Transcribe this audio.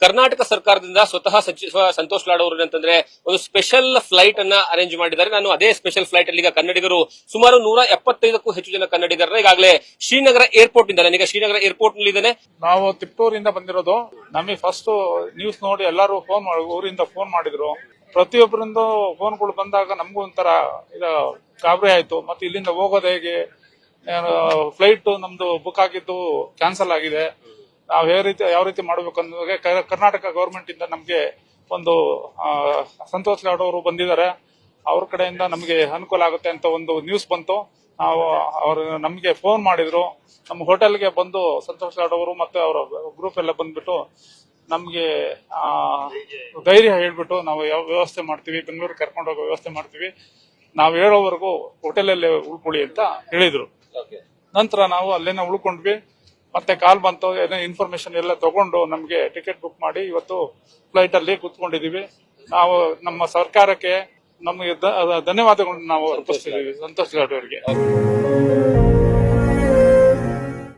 ಕರ್ನಾಟಕ ಸರ್ಕಾರದಿಂದ ಸ್ವತಃ ಸಚಿವ ಸಂತೋಷ್ ಲಾಡ್ ಅವರು ಅಂತಂದ್ರೆ ಒಂದು ಸ್ಪೆಷಲ್ ಫ್ಲೈಟ್ ಅನ್ನ ಅರೇಂಜ್ ಮಾಡಿದ್ದಾರೆ. ನಾನು ಅದೇ ಸ್ಪೆಷಲ್ ಫ್ಲೈಟ್ ಅಲ್ಲಿ ಈಗ ಕನ್ನಡಿಗರು ಸುಮಾರು 175ಕ್ಕೂ ಹೆಚ್ಚು ಜನ ಕನ್ನಡಿಗರ ಈಗಾಗಲೇ ಶ್ರೀನಗರ ಏರ್ಪೋರ್ಟ್ ಇಂದ ನಾನೀಗ ಶ್ರೀನಗರ ಏರ್ಪೋರ್ಟ್ ನಲ್ಲಿ ಇದ್ದೇನೆ. ನಾವು ತಿಪ್ಟೂರಿಂದ ಬಂದಿರೋದು. ನಮಗೆ ಫಸ್ಟ್ ನ್ಯೂಸ್ ನೋಡಿ ಎಲ್ಲರೂ ಊರಿಂದ ಫೋನ್ ಮಾಡಿದ್ರು. ಪ್ರತಿಯೊಬ್ಬರಿಂದ ಫೋನ್ಗಳು ಬಂದಾಗ ನಮಗೂ ಒಂಥರ ಗಾಬರಿ ಆಯ್ತು. ಮತ್ತೆ ಇಲ್ಲಿಂದ ಹೋಗೋದು ಹೇಗೆ, ಫ್ಲೈಟ್ ನಮ್ದು ಬುಕ್ ಆಗಿದ್ದು ಕ್ಯಾನ್ಸಲ್ ಆಗಿದೆ, ನಾವು ಯಾವ ರೀತಿ ಮಾಡಬೇಕು ಅನ್ನೋದೇ ಕರ್ನಾಟಕ ಗವರ್ಮೆಂಟ್ ಇಂದ ನಮ್ಗೆ ಒಂದು ಸಂತೋಷ್ ಲಾಡ್ ಅವರು ಬಂದಿದ್ದಾರೆ. ಅವ್ರ ಕಡೆಯಿಂದ ನಮಗೆ ಅನುಕೂಲ ಆಗುತ್ತೆ ಅಂತ ಒಂದು ನ್ಯೂಸ್ ಬಂತು. ಅವರು ನಮ್ಗೆ ಫೋನ್ ಮಾಡಿದ್ರು. ನಮ್ಮ ಹೋಟೆಲ್ಗೆ ಬಂದು ಸಂತೋಷ್ ಲಾಡ್ ಅವರು ಮತ್ತೆ ಅವರ ಗ್ರೂಪ್ ಎಲ್ಲ ಬಂದ್ಬಿಟ್ಟು ನಮ್ಗೆ ಧೈರ್ಯ ಹೇಳ್ಬಿಟ್ಟು ನಾವು ಯಾವ ವ್ಯವಸ್ಥೆ ಮಾಡ್ತೀವಿ, ಬೆಂಗಳೂರಿಗೆ ಕರ್ಕೊಂಡು ಹೋಗೋ ವ್ಯವಸ್ಥೆ ಮಾಡ್ತೀವಿ, ನಾವು ಹೇಳೋವರೆಗೂ ಹೋಟೆಲಲ್ಲೇ ಉಳ್ಕೊಳ್ಳಿ ಅಂತ ಹೇಳಿದ್ರು. ನಂತರ ನಾವು ಅಲ್ಲೇನೆ ಉಳ್ಕೊಂಡ್ವಿ. ಮತ್ತೆ ಕಾಲ್ ಬಂತು, ಏನೋ ಇನ್ಫಾರ್ಮೇಶನ್ ಎಲ್ಲ ತಗೊಂಡು ನಮ್ಗೆ ಟಿಕೆಟ್ ಬುಕ್ ಮಾಡಿ ಇವತ್ತು ಫ್ಲೈಟ್ ಅಲ್ಲಿ ಕೂತ್ಕೊಂಡಿದೀವಿ. ನಾವು ನಮ್ಮ ಸರ್ಕಾರಕ್ಕೆ ನಮಗೆ ಧನ್ಯವಾದಗಳನ್ನು ನಾವು ಅರ್ಪಿಸ್ತಿದ್ದೀವಿ ಸಂತೋಷ್ ಲಾಡ್ ಅವರಿಗೆ.